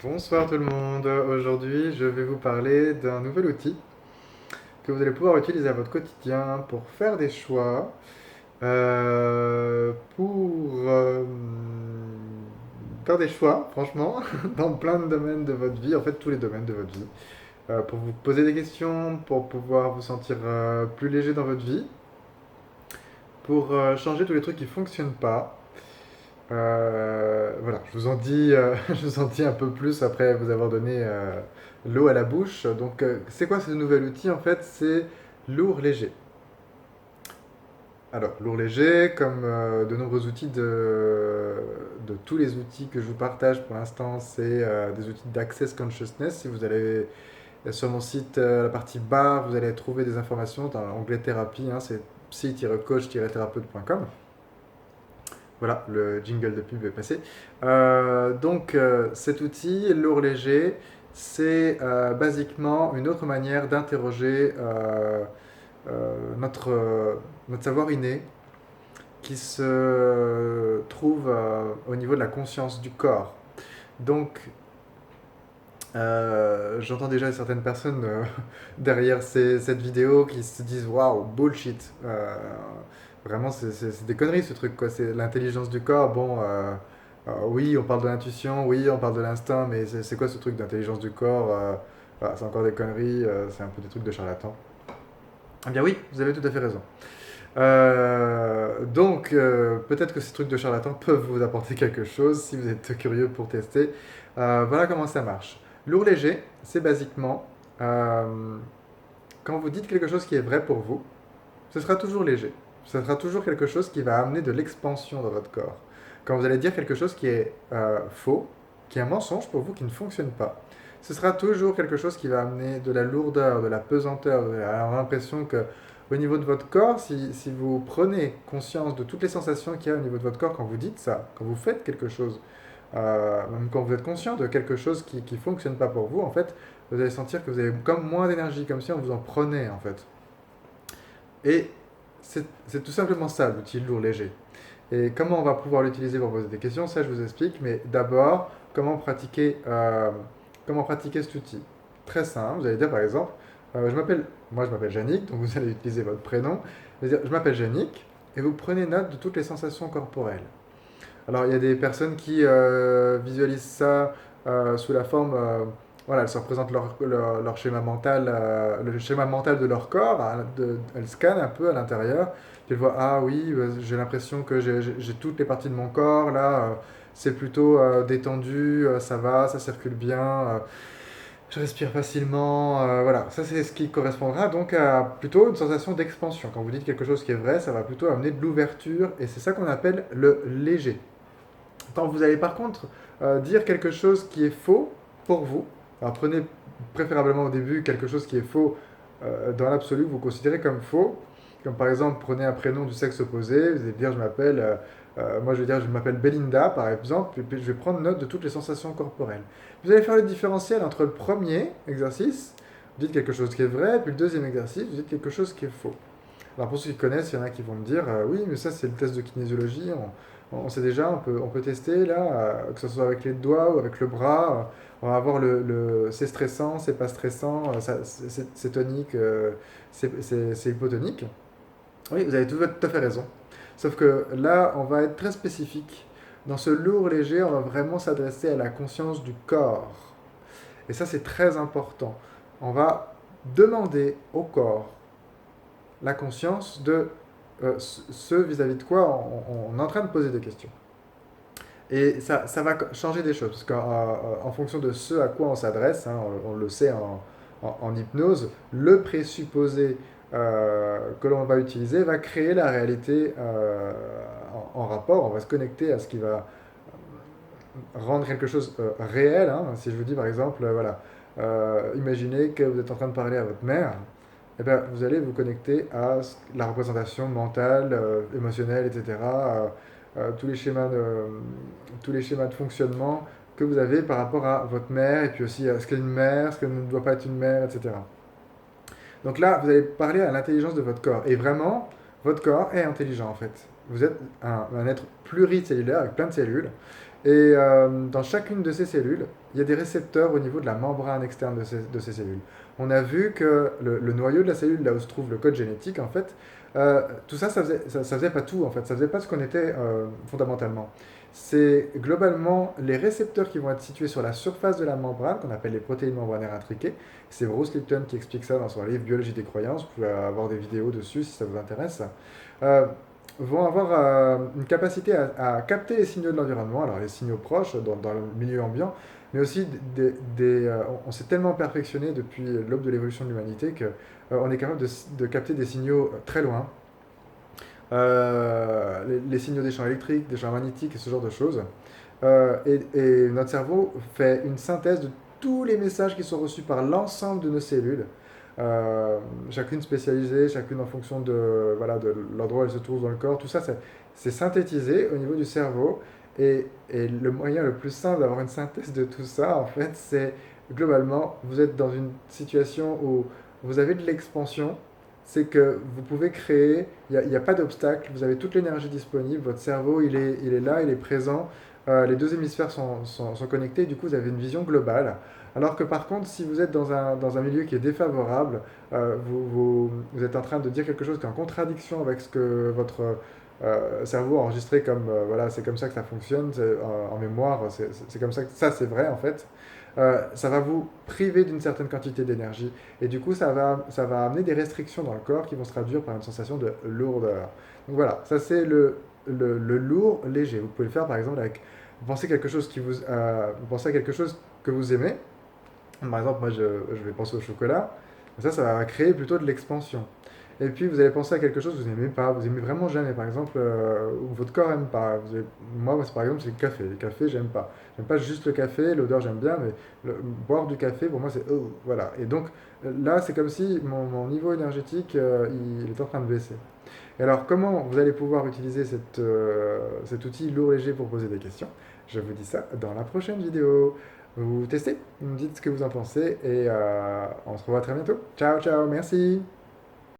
Bonsoir tout le monde. Aujourd'hui, je vais vous parler d'un nouvel outil que vous allez pouvoir utiliser à votre quotidien pour faire des choix, pour faire des choix, franchement, dans plein de domaines de votre vie, en fait tous les domaines de votre vie, pour vous poser des questions, pour pouvoir vous sentir plus léger dans votre vie, pour changer tous les trucs qui ne fonctionnent pas. Voilà, je vous en dis, je vous en dis un peu plus après vous avoir donné l'eau à la bouche. Donc, c'est quoi ce nouvel outil en fait? C'est lourd léger. Alors, lourd léger, comme de nombreux outils de tous les outils que je vous partage pour l'instant, c'est des outils d'Access Consciousness. Si vous allez sur mon site, la partie barre, vous allez trouver des informations dans l'onglet thérapie, hein, c'est psy-coach-thérapeute.com. Voilà, le jingle de pub est passé. Cet outil, lourd léger, c'est basiquement une autre manière d'interroger notre savoir inné qui se trouve au niveau de la conscience du corps. Donc, j'entends déjà certaines personnes derrière cette vidéo qui se disent waouh, bullshit. Vraiment, c'est des conneries ce truc, quoi. C'est l'intelligence du corps. Bon, oui, on parle de l'intuition, oui, on parle de l'instinct, mais c'est quoi ce truc d'intelligence du corps? Voilà, c'est encore des conneries, c'est un peu des trucs de charlatans. Eh bien, oui, vous avez tout à fait raison. Peut-être que ces trucs de charlatan peuvent vous apporter quelque chose si vous êtes curieux pour tester. Voilà comment ça marche. Lourd léger, c'est basiquement quand vous dites quelque chose qui est vrai pour vous, ce sera toujours léger. Ce sera toujours quelque chose qui va amener de l'expansion dans votre corps. Quand vous allez dire quelque chose qui est faux, qui est un mensonge pour vous, qui ne fonctionne pas, ce sera toujours quelque chose qui va amener de la lourdeur, de la pesanteur. Vous allez avoir l'impression que au niveau de votre corps, si vous prenez conscience de toutes les sensations qu'il y a au niveau de votre corps quand vous dites ça, quand vous faites quelque chose, même quand vous êtes conscient de quelque chose qui ne fonctionne pas pour vous, en fait, vous allez sentir que vous avez comme moins d'énergie, comme si on vous en prenait, en fait. Et c'est tout simplement ça, l'outil lourd léger. Et comment on va pouvoir l'utiliser pour poser des questions, ça je vous explique, mais d'abord, comment pratiquer cet outil. Très simple, vous allez dire par exemple, moi je m'appelle Yannick, donc vous allez utiliser votre prénom, vous allez dire, je m'appelle Yannick, et vous prenez note de toutes les sensations corporelles. Alors, il y a des personnes qui visualisent ça sous la forme, voilà, elles se représentent leur schéma mental, le schéma mental de leur corps, hein, elles scannent un peu à l'intérieur, puis elles voient, ah oui, j'ai l'impression que j'ai toutes les parties de mon corps, là, c'est plutôt détendu, ça va, ça circule bien, je respire facilement, voilà, ça c'est ce qui correspondra donc à plutôt une sensation d'expansion. Quand vous dites quelque chose qui est vrai, ça va plutôt amener de l'ouverture, et c'est ça qu'on appelle le léger. Quand vous allez par contre dire quelque chose qui est faux pour vous, alors prenez préférablement au début quelque chose qui est faux dans l'absolu, que vous considérez comme faux, comme par exemple prenez un prénom du sexe opposé, vous allez dire moi je vais dire je m'appelle Belinda par exemple, et puis je vais prendre note de toutes les sensations corporelles. Vous allez faire le différentiel entre le premier exercice, vous dites quelque chose qui est vrai, puis le deuxième exercice, vous dites quelque chose qui est faux. Alors pour ceux qui connaissent, il y en a qui vont me dire oui, mais ça c'est le test de kinésiologie, on sait déjà, on peut tester là, que ce soit avec les doigts ou avec le bras, on va voir c'est stressant, c'est pas stressant, c'est tonique, c'est hypotonique. Oui, vous avez tout à fait raison. Sauf que là, on va être très spécifique. Dans ce lourd léger, on va vraiment s'adresser à la conscience du corps. Et ça, c'est très important. On va demander au corps la conscience de ce vis-à-vis de quoi on est en train de poser des questions. Et ça va changer des choses, parce qu'en fonction de ce à quoi on s'adresse, hein, on le sait en hypnose, le présupposé que l'on va utiliser va créer la réalité en rapport, on va se connecter à ce qui va rendre quelque chose réel. Hein. Si je vous dis par exemple, voilà, imaginez que vous êtes en train de parler à votre mère, eh bien, vous allez vous connecter à la représentation mentale, émotionnelle, etc. Tous les schémas de fonctionnement que vous avez par rapport à votre mère, et puis aussi à ce qu'est une mère, ce que ne doit pas être une mère, etc. Donc là, vous allez parler à l'intelligence de votre corps. Et vraiment, votre corps est intelligent en fait. Vous êtes un être pluricellulaire avec plein de cellules. Et dans chacune de ces cellules, il y a des récepteurs au niveau de la membrane externe de ces cellules. On a vu que le noyau de la cellule, là où se trouve le code génétique, en fait, tout ça, ça faisait pas tout, en fait. Ça faisait pas ce qu'on était fondamentalement. C'est globalement les récepteurs qui vont être situés sur la surface de la membrane, qu'on appelle les protéines membranaires intriquées. C'est Bruce Lipton qui explique ça dans son livre Biologie des croyances. Vous pouvez avoir des vidéos dessus si ça vous intéresse. Euh, Vont avoir une capacité à capter les signaux de l'environnement, alors les signaux proches dans le milieu ambiant, mais aussi on s'est tellement perfectionné depuis l'aube de l'évolution de l'humanité que on est capable de capter des signaux très loin, les signaux des champs électriques, des champs magnétiques et ce genre de choses. Et notre cerveau fait une synthèse de tous les messages qui sont reçus par l'ensemble de nos cellules, chacune spécialisée, chacune en fonction de, voilà, de l'endroit où elle se trouve dans le corps. Tout ça, c'est synthétisé au niveau du cerveau. Et le moyen le plus simple d'avoir une synthèse de tout ça, en fait, c'est globalement, vous êtes dans une situation où vous avez de l'expansion, c'est que vous pouvez créer, il n'y a pas d'obstacle, vous avez toute l'énergie disponible, votre cerveau, il est là, il est présent, les deux hémisphères sont connectés, du coup, vous avez une vision globale. Alors que par contre, si vous êtes dans un milieu qui est défavorable, vous êtes en train de dire quelque chose qui est en contradiction avec ce que votre cerveau a enregistré comme, voilà, c'est comme ça que ça fonctionne, en mémoire, c'est comme ça que ça, c'est vrai en fait. Ça va vous priver d'une certaine quantité d'énergie. Et du coup, ça va amener des restrictions dans le corps qui vont se traduire par une sensation de lourdeur. Donc voilà, ça c'est le lourd léger. Vous pouvez le faire par exemple avec, vous pensez quelque chose vous pensez à quelque chose que vous aimez. Par exemple, moi je vais penser au chocolat. Ça va créer plutôt de l'expansion. Et puis vous allez penser à quelque chose que vous n'aimez pas, vous aimez vraiment jamais, par exemple, ou votre corps aime pas. Moi, par exemple, c'est le café. Le café, j'aime pas. J'aime pas juste le café, l'odeur j'aime bien, mais boire du café, pour moi, c'est voilà. Et donc là, c'est comme si mon niveau énergétique, il est en train de baisser. Et alors, comment vous allez pouvoir utiliser cet outil lourd léger pour poser des questions? Je vous dis ça dans la prochaine vidéo. Vous testez, vous me dites ce que vous en pensez et on se revoit très bientôt. Ciao, ciao, merci.